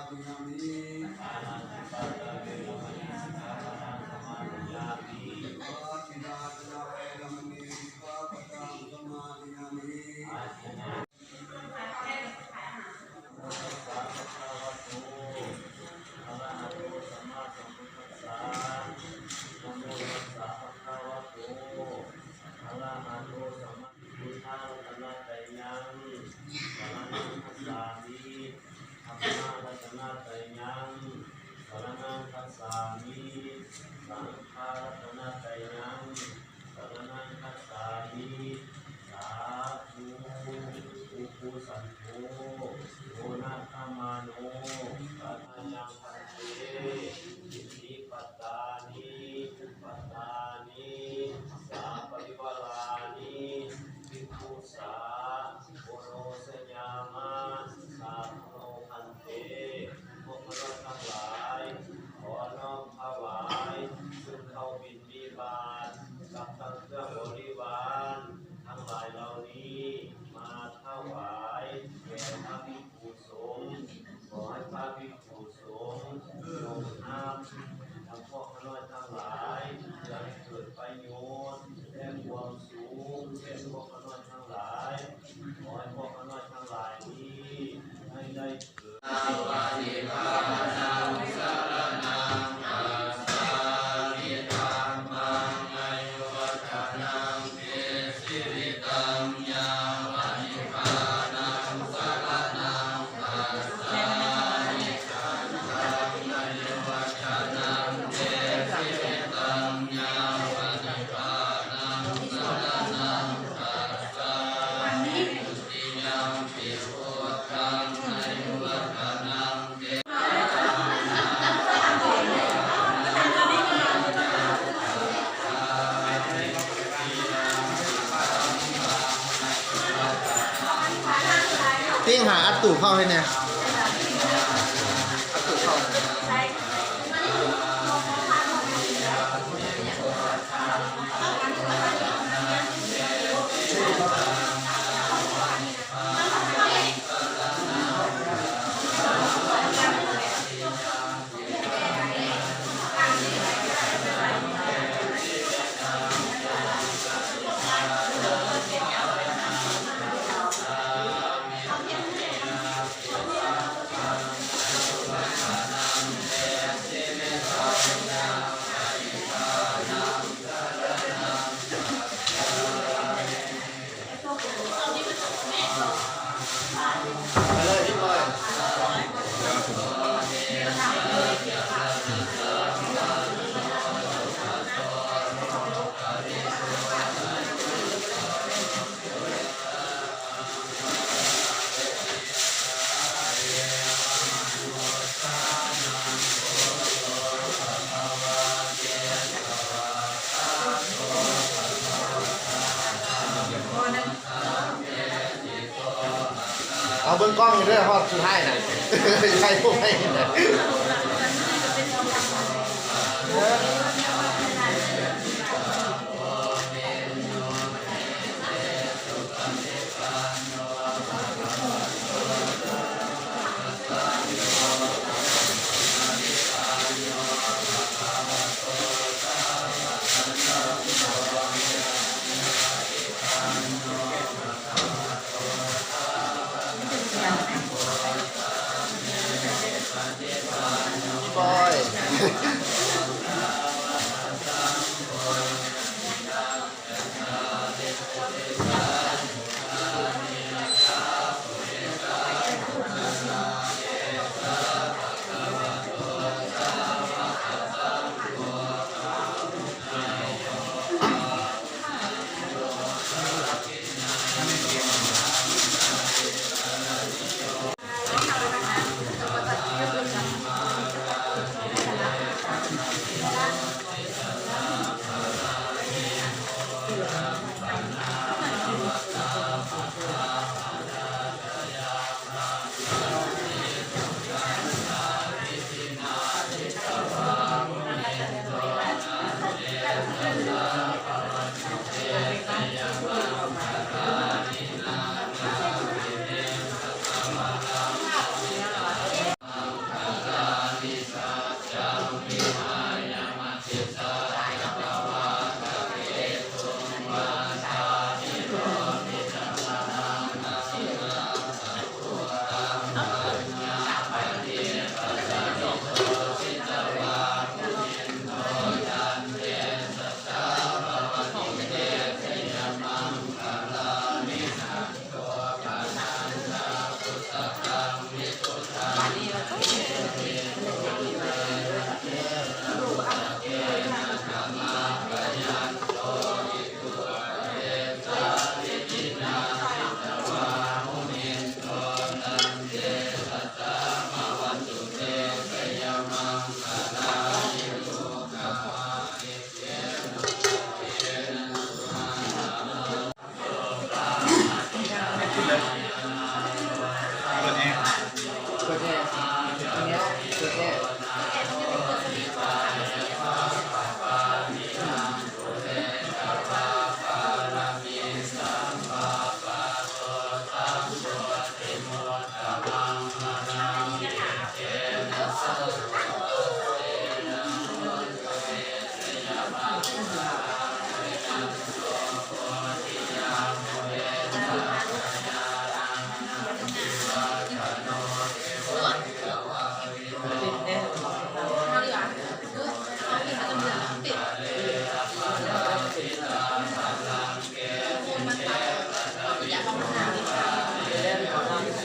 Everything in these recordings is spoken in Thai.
ธิยามิปานาติปาตาเวรมณีสิกขาปะทังสมาธิยามิอาทินาทนาเวรมณีสิกขาปะทังสมาธิยามิอาทินาสังฆารัตนะไตยังสรณังคัจฉามิสาธุอุปุสันโฆโอนะธรรมาโนปัฏฐายังพันเตอิทิปัตตานิปัตตานิสาปริวารานิภิกขุสาโอโรสยามะสาโนพันเตพวกเราทั้งหลายขอน้อมถวายซึ่งเขาบิณฑบาตกับทั้งเครื่องบริวารทั้งหลายเหล่านี้มาถวายแก่พระภิกษุสงฆ์ขอให้พระภิกษุสงฆ์จงนำทั้งพวกน้อยทั้งหลายจะให้เกิดประโยชน์และความสูงแก่พวกน้อยทั้งหลายขอให้พวกน้อยทั้งหลายนี้ให้ได้เกิดวานิพานังสารนังอาสาริธัมมังอายุวัฒนังเตสิริตังยาวานิพานังสารนังอาสาริธัมมังอายุวัฒนังเตสิริตังยาวานิพานังสารนังอาสาริติยังปิโสตังอายุวัฒนังเตติ้งหาอัดตู่เข้าให้เนี่ยเอาเบิ้งกล้องอยู่ด้วยฮอดสุดท้ายน่ะใครพูดให้น่ะบอย เนี่ยอันเนี้ยจุดเนี่ย แกมันจะเป็นตัวสลิปของทางเสีย เอาดีกว่าเอาปิดประตูเลยปิดคนมันตัดอยากลองทำอยากลองทำที่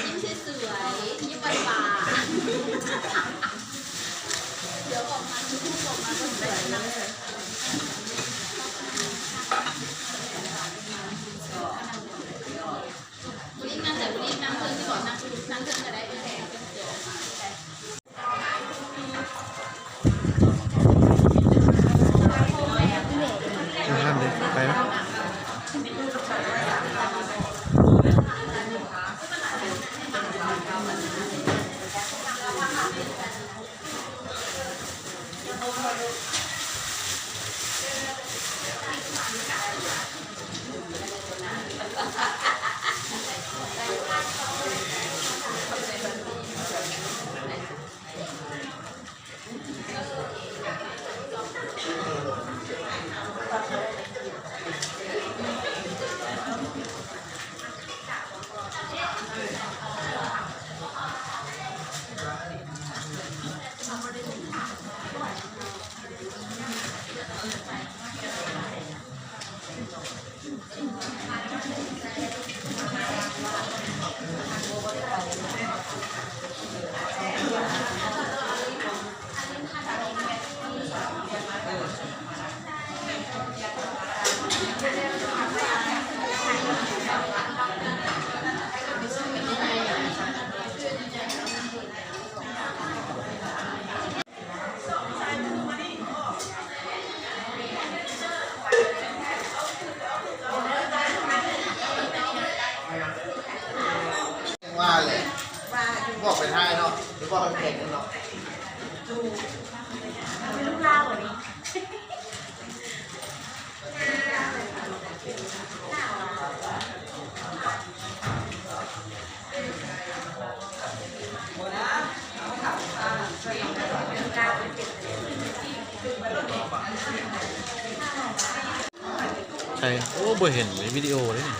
ยิ้มสวยๆยิ้มหวานๆเดี๋ยวออกมาคือพูดออกมาก็สวยนะบุรีนั่งแต่บุรีนั่งเพิ่งที่ก่อนนั่งเพิ่งจะได้เป็นแถวห้ามเลยไปไหมว่าเลยบอกไปท้ายเนาะหรือว่ามันเก่งเนาะ เป็นลูกเล่าอ่ะนี่ใช่โอ้บ่เห็นในวิดีโอเลยนี่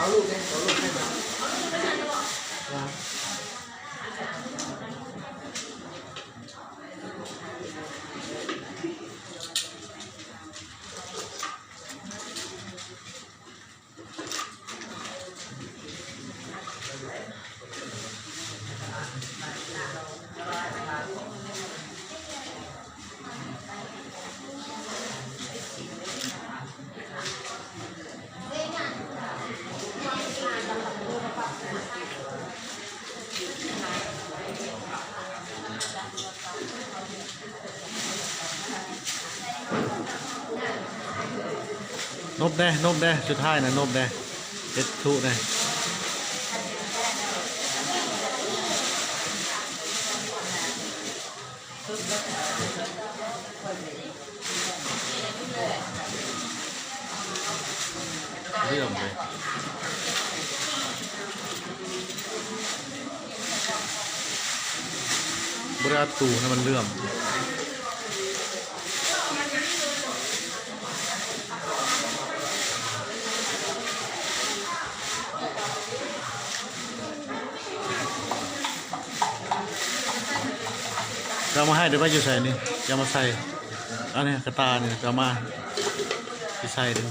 เอาลูกเนี่ยเอาลูกให้มา นบแน่นบแน่สุดท้ายนะนบแน่เอ็ดทุแน่เรื่องเลยบริอัตตูนะมันเรื่องเรามาให้เดี๋ยวไปอยู่ใส่นี่จะมาใส่อันนี้กระตาเนี่ยจะมาที่ใส่ดิ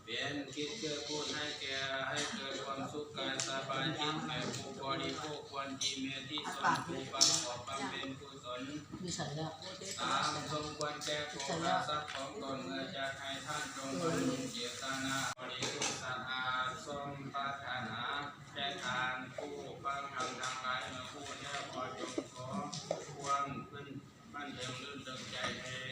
เป็นคิดเกิดพูดให้แก่ให้เกิดความสุขกายสบายจิตให้ผู้บริโภคควรที่เมตที่สมผู้บังขอบบังเป็นกุศลตามสมควรแก่ของทรัพย์ของตนเมื่อจะให้ท่านจงบรรลุเจตนาบริสุทธิ์สะอาดสมปรารถนาแก่ทานผู้ฟังทำทางหลายเมื่อผู้แล้วขอจงขอความขึ้นมั่นเดิมลื่นเดิมใจเ